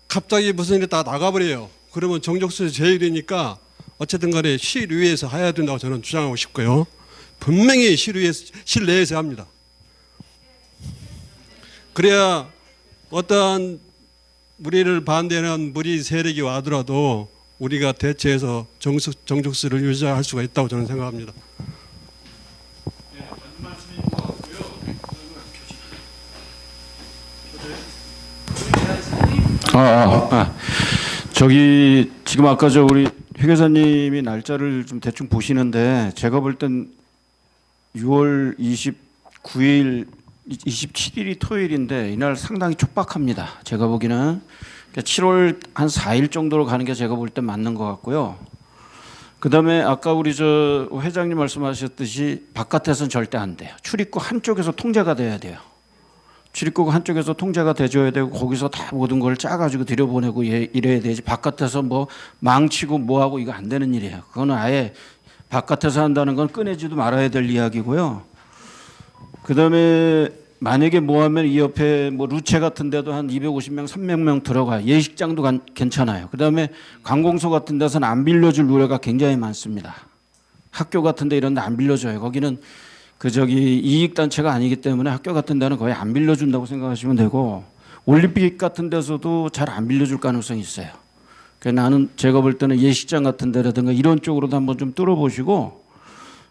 갑자기 무슨 일이 다 나가버려요. 그러면 정적수에서 제외되니까 어쨌든 간에 실외에서 해야 된다고 저는 주장하고 싶고요. 분명히 실내에서 합니다. 그래야 어떠한 우리를 반대하는 무리 세력이 와더라도 우리가 대체해서 정적수를 유지할 수가 있다고 저는 생각합니다. 저기 지금 아까 우리 회 교사님이 날짜를 좀 대충 보시는데 제가 볼 땐 6월 29일, 27일이 토요일인데 이날 상당히 촉박합니다. 제가 보기에는 7월 한 4일 정도로 가는 게 제가 볼 때 맞는 것 같고요. 그다음에 아까 우리 회장님 말씀하셨듯이 바깥에서는 절대 안 돼요. 출입구 한쪽에서 통제가 돼야 돼요. 출입구가 한쪽에서 통제가 돼줘야 되고 거기서 다 모든 걸 짜가지고 들여보내고 이래야 되지. 바깥에서 뭐 망치고 뭐하고 이거 안 되는 일이에요. 그거는 아예 바깥에서 한다는 건 꺼내지도 말아야 될 이야기고요. 그다음에 만약에 뭐 하면 이 옆에 뭐 루체 같은 데도 한 250명, 300명 들어가요. 예식장도 괜찮아요. 그다음에 관공서 같은 데서는 안 빌려줄 우려가 굉장히 많습니다. 학교 같은 데 이런 데 안 빌려줘요. 거기는 이익단체가 아니기 때문에 학교 같은 데는 거의 안 빌려준다고 생각하시면 되고 올림픽 같은 데서도 잘 안 빌려줄 가능성이 있어요. 그러니까 나는 제가 볼 때는 예식장 같은 데라든가 이런 쪽으로도 한번 좀 뚫어보시고,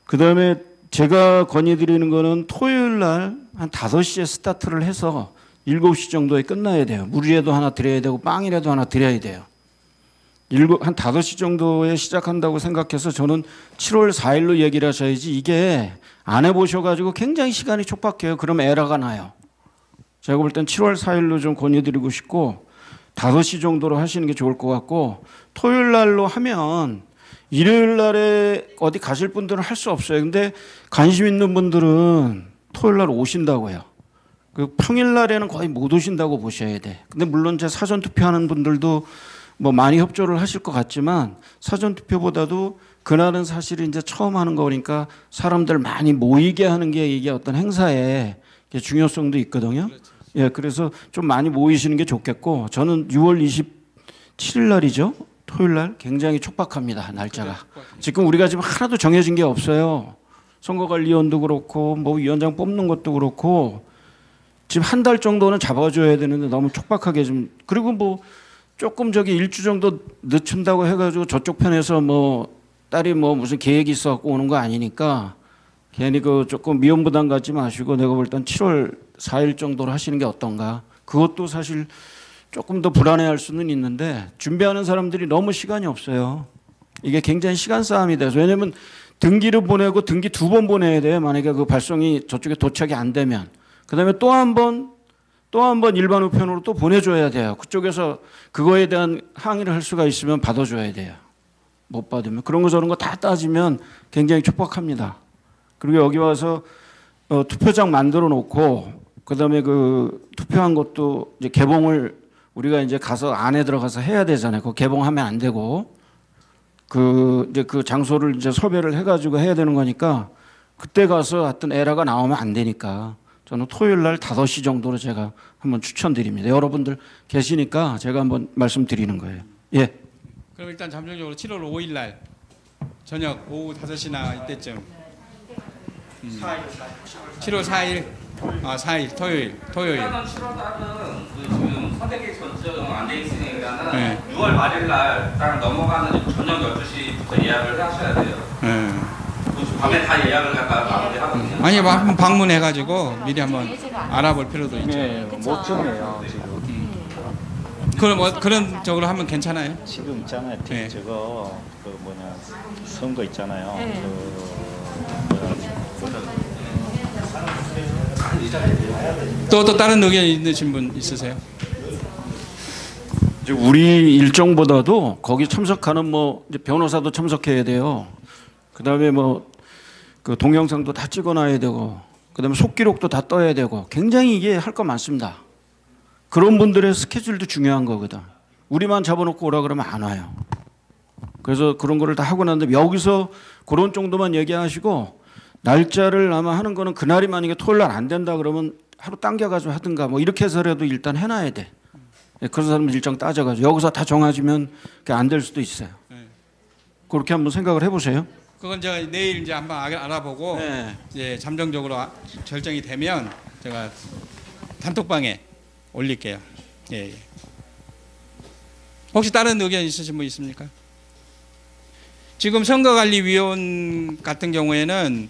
그다음에 제가 건의드리는 거는 토요일 날 한 5시에 스타트를 해서 7시 정도에 끝나야 돼요. 물이라도 하나 드려야 되고 빵이라도 하나 드려야 돼요. 한 5시 정도에 시작한다고 생각해서 저는 7월 4일로 얘기를 하셔야지, 이게 안 해보셔가지고 굉장히 시간이 촉박해요. 그럼 에러가 나요. 제가 볼 땐 7월 4일로 좀 권유드리고 싶고 5시 정도로 하시는 게 좋을 것 같고, 토요일 날로 하면 일요일 날에 어디 가실 분들은 할 수 없어요. 근데 관심 있는 분들은 토요일 날 오신다고 해요. 그 평일 날에는 거의 못 오신다고 보셔야 돼. 근데 물론 제 사전 투표하는 분들도 뭐 많이 협조를 하실 것 같지만, 사전 투표보다도 그날은 사실 이제 처음 하는 거니까 사람들 많이 모이게 하는 게 이게 어떤 행사의 중요성도 있거든요. 예, 그래서 좀 많이 모이시는 게 좋겠고, 저는 6월 27일 날이죠. 토요일 날 굉장히 촉박합니다. 날짜가. 지금 우리가 지금 하나도 정해진 게 없어요. 선거관리위원도 그렇고 뭐 위원장 뽑는 것도 그렇고 지금 한 달 정도는 잡아줘야 되는데 너무 촉박하게 좀, 그리고 뭐 조금 저기 일주 정도 늦춘다고 해가지고 저쪽 편에서 뭐 딸이 뭐 무슨 계획이 있어갖고 오는 거 아니니까 괜히 그 조금 미움 부담 갖지 마시고 내가 볼 땐 7월 4일 정도로 하시는 게 어떤가. 그것도 사실 조금 더 불안해할 수는 있는데 준비하는 사람들이 너무 시간이 없어요. 이게 굉장히 시간 싸움이 돼서, 왜냐면 등기를 보내고 등기 2번 보내야 돼요. 만약에 그 발송이 저쪽에 도착이 안 되면. 그다음에 또 한 번 일반 우편으로 또 보내줘야 돼요. 그쪽에서 그거에 대한 항의를 할 수가 있으면 받아줘야 돼요. 못 받으면 그런 거 저런 거 다 따지면 굉장히 촉박합니다. 그리고 여기 와서 투표장 만들어 놓고 그다음에 그 투표한 것도 이제 개봉을 우리가 이제 가서 안에 들어가서 해야 되잖아요. 그 개봉하면 안 되고 이제 그 장소를 이제 섭외를 해가지고 해야 되는 거니까 그때 가서 하여튼 에러가 나오면 안 되니까 저는 토요일 날 5시 정도로 제가 한번 추천드립니다. 여러분들 계시니까 제가 한번 말씀드리는 거예요. 예. 그럼 일단 잠정적으로 7월 5일 날 저녁 오후 5시나 이때쯤. 7월 4일. 4일 토요일. 일단은 7월 달은 그 지금 선택이 결정 안 돼 있으니까는 네. 6월 말일 날 딱 넘어가는 저녁 12시부터 예약을 하셔야 돼요. 네. 밤에 다 예약을 갖다 마무리하거든요. 아니 뭐 한번 방문해가지고 미리 한번 알아볼 필요도 있죠. 네, 못 정해요 지금. 그럼 그런 쪽으로 하면 괜찮아요? 지금 있잖아요. 네. 저거 그 뭐냐 선거 있잖아요. 네. 또 다른 의견 있으신 분 있으세요? 이제 우리 일정보다도 거기 참석하는 뭐 이제 변호사도 참석해야 돼요. 그다음에 뭐 그 동영상도 다 찍어놔야 되고, 그다음에 속기록도 다 떠야 되고, 굉장히 이게 할 거 많습니다. 그런 분들의 스케줄도 중요한 거거든. 우리만 잡아놓고 오라 그러면 안 와요. 그래서 그런 거를 다 하고 난 다음에 여기서 그런 정도만 얘기하시고, 날짜를 아마 하는 거는 그날이 만약에 토요일 날 안 된다 그러면 하루 당겨가지고 하든가 뭐 이렇게 해서라도 일단 해놔야 돼. 그런 사람 일정 따져가지고 여기서 다 정해지면 안 될 수도 있어요. 그렇게 한번 생각을 해보세요. 그건 제가 내일 이제 한번 알아보고 네. 이제 잠정적으로 결정이 되면 제가 단톡방에 올릴게요. 예. 혹시 다른 의견 있으신 분 있습니까? 지금 선거관리위원 같은 경우에는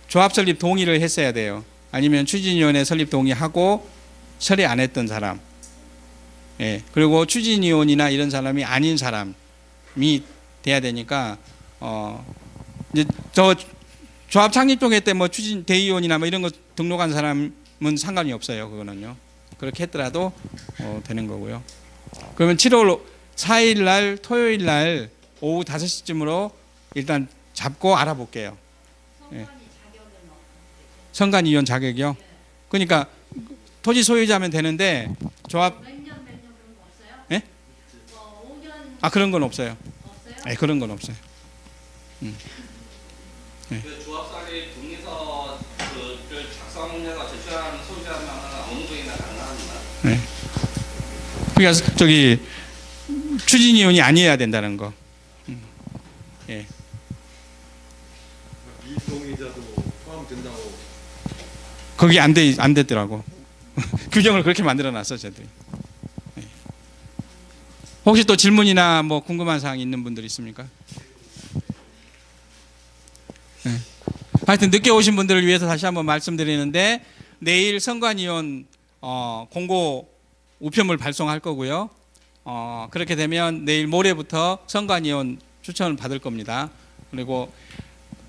조합 설립 동의를 했어야 돼요. 아니면 추진위원회 설립 동의하고 처리 안 했던 사람. 예. 그리고 추진위원이나 이런 사람이 아닌 사람이 돼야 되니까 이제 저 조합 창립 동의 때 뭐 추진 대의원이나 뭐 이런 거 등록한 사람은 상관이 없어요. 그거는요. 그렇게 했더라도 되는 거고요. 그러면 7월 4일 날 토요일 날 오후 5시쯤으로 일단 잡고 알아볼게요. 예. 선관위원 자격이요. 그러니까 토지 소유자면 되는데 조합 몇년 그런 거 없어요? 예? 5년 그런 건 없어요. 없어요? 네, 그런 건 없어요. 그 조합설립 동의서 그 작성해서 제출하는 소유자면 어느 정도나 가능합니다. 네. 그러니까 저기 추진위원이 아니어야 된다는 거. 예. 미동의자도 포함된다고. 거기 안 됐더라고. 규정을 그렇게 만들어놨어, 저들이. 예. 혹시 또 질문이나 뭐 궁금한 사항 있는 분들 있습니까? 네. 하여튼 늦게 오신 분들을 위해서 다시 한번 말씀드리는데 내일 선관위원 공고 우편물 발송할 거고요. 그렇게 되면 내일 모레부터 선관위원 추천을 받을 겁니다. 그리고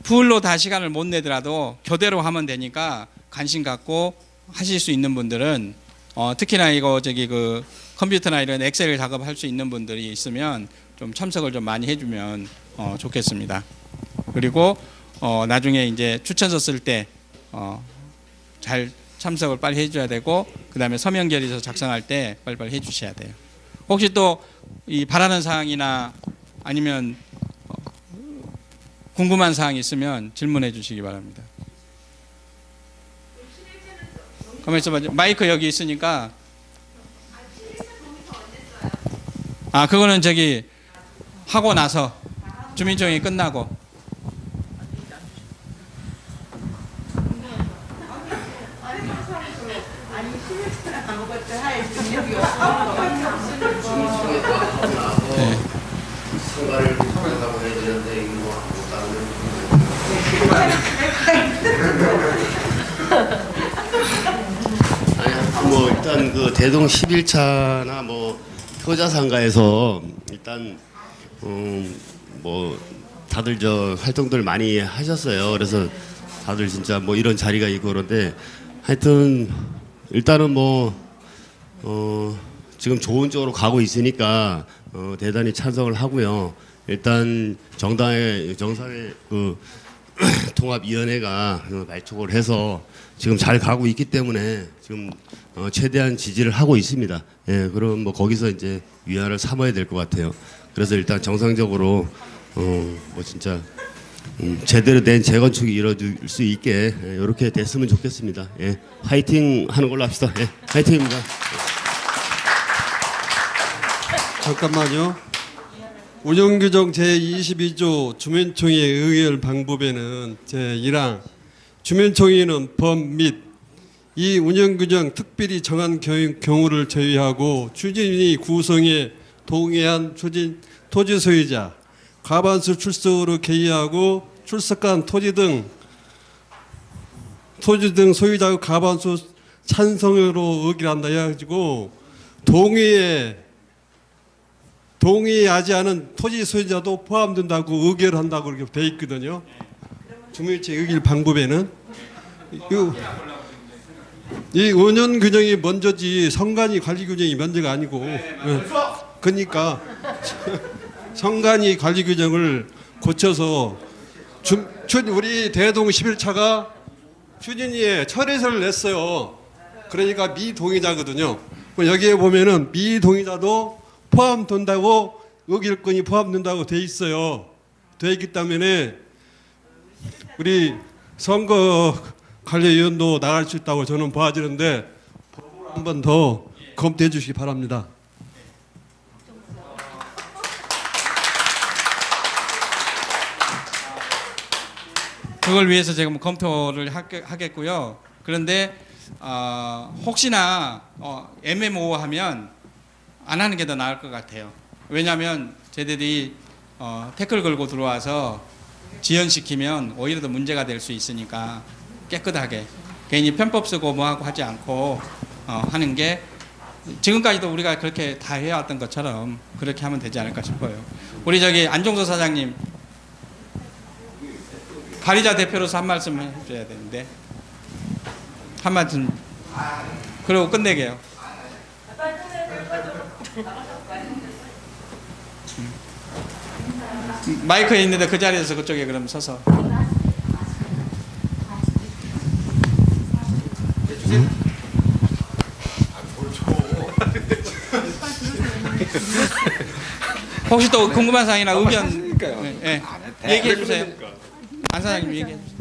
풀로 다 시간을 못 내더라도 교대로 하면 되니까 관심 갖고 하실 수 있는 분들은 특히나 이거 그 컴퓨터나 이런 엑셀 작업할 수 있는 분들이 있으면 좀 참석을 좀 많이 해주면 좋겠습니다. 그리고 나중에 이제 추천서 쓸 때 잘 참석을 빨리 해줘야 되고 그 다음에 서명 결의서 작성할 때 빨리빨리 해주셔야 돼요. 혹시 또 이 바라는 사항이나 아니면 궁금한 사항 있으면 질문해 주시기 바랍니다. 가만히 있어봐. 마이크 여기 있으니까. 그거는 저기 하고 나서 주민총회 끝나고. 네. 선거를 하고 해야 되는데 이거 뭐 일단 그 대동 11차나 뭐 효자상가에서 일단 뭐 다들 저 활동들 많이 하셨어요. 그래서 다들 진짜 뭐 이런 자리가 있고 그런데 하여튼 일단은 뭐 지금 좋은 쪽으로 가고 있으니까 대단히 찬성을 하고요. 일단 정사회 그 통합위원회가 발족을 해서 지금 잘 가고 있기 때문에 지금 최대한 지지를 하고 있습니다. 예, 그럼 뭐 거기서 이제 위안을 삼아야 될 것 같아요. 그래서 일단 정상적으로 뭐 진짜 제대로 된 재건축이 이루어질 수 있게 이렇게 됐으면 좋겠습니다. 예, 화이팅 하는 걸로 합시다. 예, 화이팅입니다. 잠깐만요. 운영규정 제22조 주민총회 의결 방법에는 제1항 주민총회는 법 및 이 운영규정 특별히 정한 경우를 제외하고 추진위 구성에 동의한 토지 소유자 과반수 출석으로 개의하고 출석한 토지 등 소유자의 과반수 찬성으로 의결한다 해가지고 동의하지 않은 토지 소유자도 포함된다고 의결한다고 그렇게 돼 있거든요. 주민체 의결 방법에는 이 운영 규정이 먼저지 선관위 관리 규정이 먼저가 아니고 그러니까 선관위 관리 규정을 고쳐서 우리 대동 11차가 추진위에 철회서를 냈어요. 그러니까 미동의자거든요. 여기에 보면은 미동의자도 포함된다고 의결권이 포함된다고 돼 있어요. 돼 있기 때문에 우리 선거관리위원도 나갈 수 있다고 저는 봐지는데 한 번 더 검토해 주시기 바랍니다. 그걸 위해서 제가 뭐 검토를 하겠고요. 그런데 혹시나 애매모호하면 안 하는 게 더 나을 것 같아요. 왜냐하면 쟤들이 태클 걸고 들어와서 지연시키면 오히려 더 문제가 될 수 있으니까 깨끗하게 괜히 편법 쓰고 뭐하고 하지 않고 하는 게 지금까지도 우리가 그렇게 다 해왔던 것처럼 그렇게 하면 되지 않을까 싶어요. 우리 저기 안종서 사장님 가리자 대표로서 한 말씀 해줘야 되는데 한 말씀 그리고 끝내게요. 마이크에 있는데 그 자리에서 그쪽에 그럼 서서 혹시 또 궁금한 사항이나 의견 얘기해 주세요. 안 사장님 얘기해 주세요.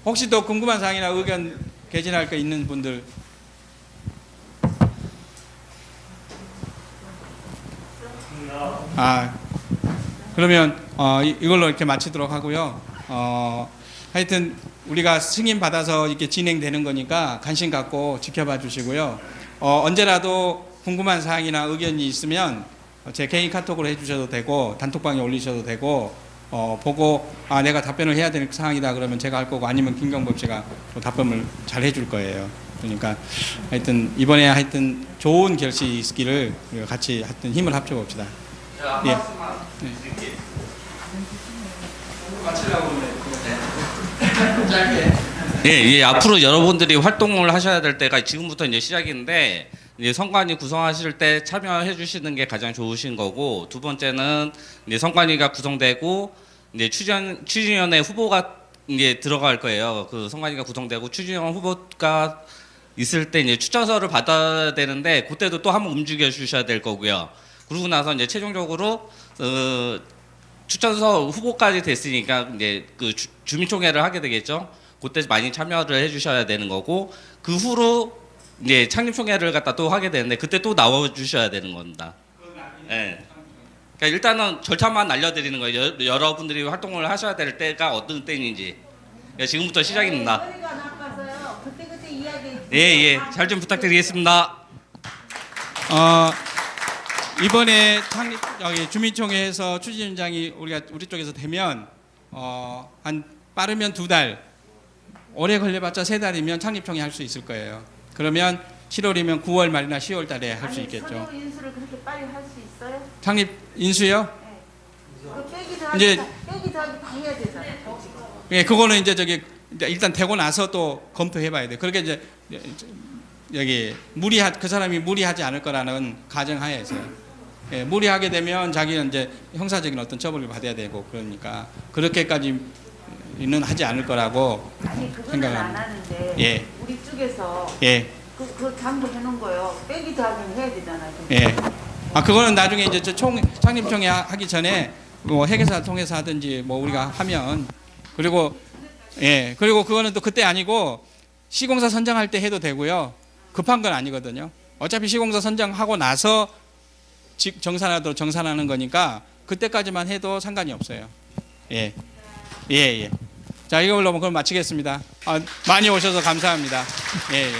혹시 또 궁금한 사항이나 의견 개진할 거 있는 분들 그러면 이걸로 이렇게 마치도록 하고요. 하여튼 우리가 승인 받아서 이렇게 진행되는 거니까 관심 갖고 지켜봐 주시고요. 언제라도 궁금한 사항이나 의견이 있으면 제 개인 카톡으로 해주셔도 되고 단톡방에 올리셔도 되고 보고 내가 답변을 해야 될 사항이다 그러면 제가 할 거고 아니면 김경법 씨가 또 답변을 잘 해줄 거예요. 그러니까 하여튼 이번에 하여튼 좋은 결실이 있기를 우리가 같이 하여튼 힘을 합쳐 봅시다. 예. 예, 앞으로 여러분들이 활동을 하셔야 될 때가 지금부터 이제 시작인데 이제 선관위 구성하실 때 참여해 주시는 게 가장 좋으신 거고, 두 번째는 이제 선관위가 구성되고 이제 추진위원회 후보가 이제 들어갈 거예요. 그 선관위가 구성되고 추진위원 후보가 있을 때 이제 추천서를 받아야 되는데 그때도 또 한번 움직여 주셔야 될 거고요. 그러고 나서 이제 최종적으로 추천서 후보까지 됐으니까 이제 그 주민총회를 하게 되겠죠. 그때 많이 참여를 해주셔야 되는 거고, 그 후로 이제 창립총회를 갖다 또 하게 되는데 그때 또 나와 주셔야 되는 겁니다. 예. 그러니까 일단은 절차만 알려드리는 거예요. 여러분들이 활동을 하셔야 될 때가 어떤 때인지. 그러니까 지금부터 시작입니다. 머리가 나빠서요. 그때 이야기. 예, 잘 좀 부탁드리겠습니다. 이번에 창립 여기 주민총회에서 추진위원장이 우리 쪽에서 되면 한 빠르면 2달, 오래 걸려봤자 3달이면 창립총회 할 수 있을 거예요. 그러면 7월이면 9월 말이나 10월 달에 할 수 있겠죠. 서류 인수를 그렇게 빨리 할 수 있어요? 창립 인수요? 그 빼기 더하기 이제- 다 해야 되잖아요. 예, 그거는 이제 저기 일단 되고 나서 또 검토해봐야 돼. 그렇게 이제 여기 그 사람이 무리하지 않을 거라는 가정하에서 예, 무리하게 되면 자기는 이제 형사적인 어떤 처벌을 받아야 되고 그러니까 그렇게까지는 하지 않을 거라고 아니 그거는 생각합니다. 안 하는데 예. 우리 쪽에서 예, 그 장부 해놓은 거요. 빼기 더하기는 해야 되잖아요. 예. 그거는 나중에 이제 창립총회 하기 전에 뭐 회계사 통해서 하든지 뭐 우리가 하면 그리고 그거는 또 그때 아니고 시공사 선정할 때 해도 되고요. 급한 건 아니거든요. 어차피 시공사 선정하고 나서 정산하는 거니까 그때까지만 해도 상관이 없어요. 예. 자, 이걸로 그럼 마치겠습니다. 많이 오셔서 감사합니다. 예.